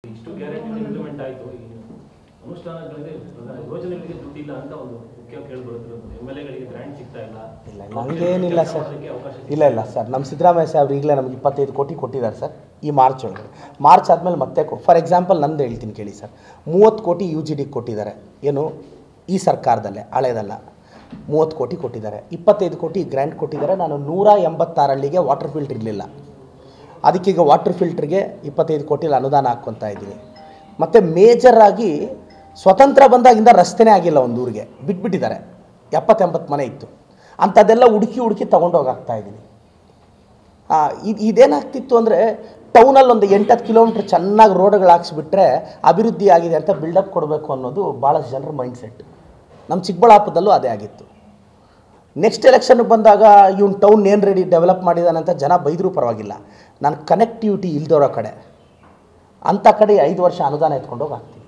ಇಷ್ಟು guarantee implement ಆಯಿತು, ಅನುಷ್ಠಾನಗಳಿಗೆ ಯೋಜನೆಗಳಿಗೆ ದುಡ್ಡಿಲ್ಲ ಅಂತ ಒಂದು ಮುಖ್ಯ ಕೇಳಿಬರುತ್ತಿರೋದು. MLA ಗಳಿಗೆ ಗ್ರಾಂಟ್ ಸಿಗ್ತಾ ಇಲ್ಲ. ನನಗೇನಿಲ್ಲ ಸರ್, ಇಲ್ಲ ಸರ್, ನಮ್ಮ ಸಿದ್ದರಾಮಯ್ಯ ಸಾಹೇಬ್ರು ಈಗಲೇ ನಮಗೆ 25 ಕೋಟಿ ಕೊಟ್ಟಿದ್ದಾರೆ ಸರ್ ಈ ಮಾರ್ಚ್ ಒಳಗಡೆ. ಮಾರ್ಚ್ ಆದಮೇಲೆ ಮತ್ತೆ ಫಾರ್ ಎಕ್ಸಾಂಪಲ್ ನಂದು ಹೇಳ್ತೀನಿ ಕೇಳಿ ಸರ್, 30 ಕೋಟಿ UGD ಕೊಟ್ಟಿದ್ದಾರೆ. ಏನು ಈ ಸರ್ಕಾರದಲ್ಲೇ, ಹಳೇದಲ್ಲ, 30 ಕೋಟಿ ಕೊಟ್ಟಿದ್ದಾರೆ. 25 ಕೋಟಿ ಗ್ರ್ಯಾಂಟ್ ಕೊಟ್ಟಿದ್ದಾರೆ. ನಾನು 186 ಹಳ್ಳಿಗೆ ವಾಟರ್ ಫಿಲ್ಟರ್ ಇರಲಿಲ್ಲ, ಅದಕ್ಕೀಗ ವಾಟರ್ ಫಿಲ್ಟ್ರಿಗೆ 25 ಕೋಟಿಲಿ ಅನುದಾನ ಹಾಕ್ಕೊತಾ ಇದ್ದೀನಿ. ಮತ್ತು ಮೇಜರಾಗಿ ಸ್ವತಂತ್ರ ಬಂದಾಗಿಂದ ರಸ್ತೆನೇ ಆಗಿಲ್ಲ, ಒಂದು ಊರಿಗೆ ಬಿಟ್ಬಿಟ್ಟಿದ್ದಾರೆ. 70-80 ಮನೆ ಇತ್ತು, ಅಂಥದ್ದೆಲ್ಲ ಹುಡುಕಿ ತೊಗೊಂಡೋಗಾಗ್ತಾ ಇದ್ದೀನಿ. ಇದೇನಾಗ್ತಿತ್ತು ಅಂದರೆ, ಟೌನಲ್ಲಿ ಒಂದು 8-10 ಕಿಲೋಮೀಟ್ರ್ ಚೆನ್ನಾಗಿ ರೋಡ್ಗಳು ಹಾಕ್ಸ್ಬಿಟ್ರೆ ಅಭಿವೃದ್ಧಿ ಆಗಿದೆ ಅಂತ ಬಿಲ್ಡಪ್ ಕೊಡಬೇಕು ಅನ್ನೋದು ಭಾಳಷ್ಟು ಜನರ ಮೈಂಡ್ಸೆಟ್. ನಮ್ಮ ಚಿಕ್ಕಬಳ್ಳಾಪುರದಲ್ಲೂ ಅದೇ ಆಗಿತ್ತು. ನೆಕ್ಸ್ಟ್ ಎಲೆಕ್ಷನ್ಗೆ ಬಂದಾಗ ಇವ್ನು ಟೌನ್ ಏನು ರೆಡಿ ಡೆವಲಪ್ ಮಾಡಿದಾನಂತ ಜನ ಬೈದರೂ ಪರವಾಗಿಲ್ಲ, ನಾನು ಕನೆಕ್ಟಿವಿಟಿ ಇಲ್ದೋರೋ ಕಡೆ ಅಂಥ ಕಡೆ 5 ವರ್ಷ ಅನುದಾನ ಎತ್ಕೊಂಡೋಗಿ ಹಾಕ್ತೀನಿ.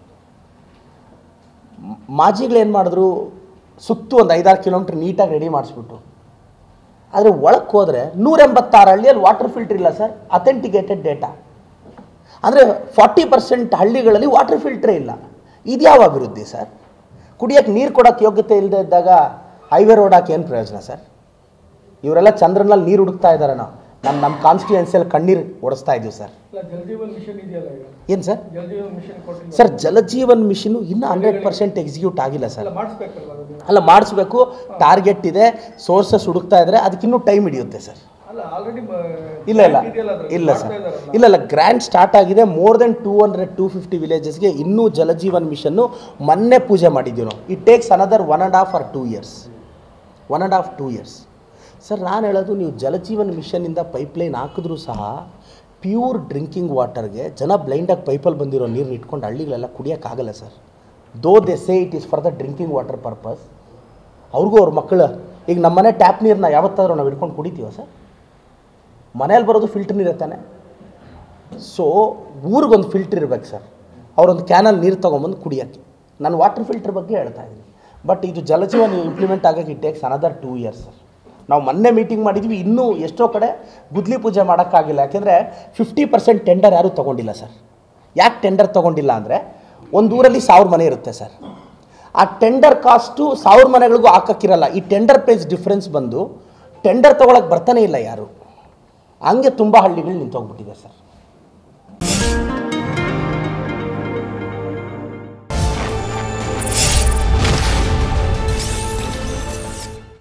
ಮಾಜಿಗಳೇನು ಮಾಡಿದ್ರು, ಸುತ್ತು ಒಂದು 5-6 ಕಿಲೋಮೀಟ್ರ್ ನೀಟಾಗಿ ರೆಡಿ ಮಾಡಿಸ್ಬಿಟ್ಟು, ಆದರೆ ಒಳಕ್ಕೆ ಹೋದರೆ 186 ಹಳ್ಳಿಯಲ್ಲಿ ವಾಟರ್ ಫಿಲ್ಟರ್ ಇಲ್ಲ ಸರ್. ಅಥೆಂಟಿಕೇಟೆಡ್ ಡೇಟಾ ಅಂದರೆ 40% ಹಳ್ಳಿಗಳಲ್ಲಿ ವಾಟರ್ ಫಿಲ್ಟ್ರೇ ಇಲ್ಲ. ಇದ್ಯಾವ ಅಭಿವೃದ್ಧಿ ಸರ್? ಕುಡಿಯೋಕ್ಕೆ ನೀರು ಕೊಡೋಕ್ಕೆ ಯೋಗ್ಯತೆ ಇಲ್ಲದೆ ಇದ್ದಾಗ ಹೈವೇ ರೋಡ್ ಹಾಕಿ ಏನು ಪ್ರಯೋಜನ ಸರ್? ಇವರೆಲ್ಲ ಚಂದ್ರನಲ್ಲಿ ನೀರು ಹುಡುಕ್ತಾ ಇದ್ದಾರೆ. ನಮ್ಮ ಕಾನ್ಸ್ಟಿಟ್ಯೂನ್ಸಿಯಲ್ಲಿ ಕಣ್ಣೀರು ಓಡಿಸ್ತಾ ಇದ್ದೀವಿ ಸರ್. ಏನು ಸರ್? ಸರ್, ಜಲಜೀವನ್ ಮಿಷನ್ ಇನ್ನೂ 100% ಎಕ್ಸಿಕ್ಯೂಟ್ ಆಗಿಲ್ಲ ಸರ್. ಅಲ್ಲ, ಮಾಡಿಸ್ಬೇಕು, ಟಾರ್ಗೆಟ್ ಇದೆ, ಸೋರ್ಸಸ್ ಹುಡುಕ್ತಾ ಇದ್ದಾರೆ, ಅದಕ್ಕಿನ್ನೂ ಟೈಮ್ ಹಿಡಿಯುತ್ತೆ ಸರ್. ಇಲ್ಲ ಸರ್, ಇಲ್ಲ ಗ್ರ್ಯಾಂಟ್ ಸ್ಟಾರ್ಟ್ ಆಗಿದೆ. ಮೋರ್ ದೆನ್ 200-250 ವಿಲೇಜಸ್ಗೆ ಇನ್ನೂ ಜಲಜೀವನ್ ಮಿಷನ್ನು ಮೊನ್ನೆ ಪೂಜೆ ಮಾಡಿದ್ದೀವಿ ನಾವು. It takes another 1.5 or 2 years. 1.5-2 years sir. ನಾನು ಹೇಳೋದು, ನೀವು ಜಲಜೀವನ್ ಮಿಷನ್ನಿಂದ ಪೈಪ್ಲೈನ್ ಹಾಕಿದ್ರೂ ಸಹ ಪ್ಯೂರ್ ಡ್ರಿಂಕಿಂಗ್ ವಾಟರ್ಗೆ ಜನ ಬ್ಲೈಂಡಾಗಿ ಪೈಪಲ್ಲಿ ಬಂದಿರೋ ನೀರನ್ನ ಇಟ್ಕೊಂಡು ಹಳ್ಳಿಗಳೆಲ್ಲ ಕುಡಿಯೋಕ್ಕಾಗಲ್ಲ sir. Though they say it is for the drinking water purpose. ಅವ್ರಿಗೂ ಅವ್ರ ಮಕ್ಕಳು, ಈಗ ನಮ್ಮ ಮನೆ ಟ್ಯಾಪ್ ನೀರನ್ನ ಯಾವತ್ತಾದ್ರೂ ನಾವು ಇಟ್ಕೊಂಡು ಕುಡಿತೀವ ಸರ್? ಮನೇಲಿ ಬರೋದು ಫಿಲ್ಟರ್ ನೀರು ತಾನೆ. ಸೊ ಊರಿಗೊಂದು ಫಿಲ್ಟ್ರ್ ಇರ್ಬೇಕು ಸರ್. ಅವರೊಂದು ಕ್ಯಾನಲ್ಲಿ ನೀರು ತೊಗೊಂಬಂದು ಕುಡಿಯೋಕ್ಕೆ. ನಾನು ವಾಟರ್ ಫಿಲ್ಟರ್ ಬಗ್ಗೆ ಹೇಳ್ತಾ ಇದ್ದೀನಿ. ಬಟ್ ಇದು ಜಲಜೀವನ ಇಂಪ್ಲಿಮೆಂಟ್ ಆಗೋಕ್ಕೆ it takes another 2 years sir. ನಾವು ಮೊನ್ನೆ ಮೀಟಿಂಗ್ ಮಾಡಿದ್ವಿ, ಇನ್ನೂ ಎಷ್ಟೋ ಕಡೆ ಗುದ್ಲಿ ಪೂಜೆ ಮಾಡೋಕ್ಕಾಗಿಲ್ಲ. ಯಾಕೆಂದರೆ 50% ಟೆಂಡರ್ ಯಾರೂ ತೊಗೊಂಡಿಲ್ಲ ಸರ್. ಯಾಕೆ ಟೆಂಡರ್ ತೊಗೊಂಡಿಲ್ಲ ಅಂದರೆ, ಒಂದು ಊರಲ್ಲಿ 1000 ಮನೆ ಇರುತ್ತೆ ಸರ್. ಆ ಟೆಂಡರ್ ಕಾಸ್ಟು 1000 ಮನೆಗಳಿಗೂ ಹಾಕೋಕ್ಕಿರಲ್ಲ. ಈ ಟೆಂಡರ್ ಪ್ರೈಸ್ ಡಿಫ್ರೆನ್ಸ್ ಬಂದು ಟೆಂಡರ್ ತೊಗೊಳಕ್ಕೆ ಬರ್ತಾನೆ ಇಲ್ಲ ಯಾರು. ಹಂಗೆ ತುಂಬ ಹಳ್ಳಿಗಳು ನಿಂತೋಗ್ಬಿಟ್ಟಿದೆ ಸರ್.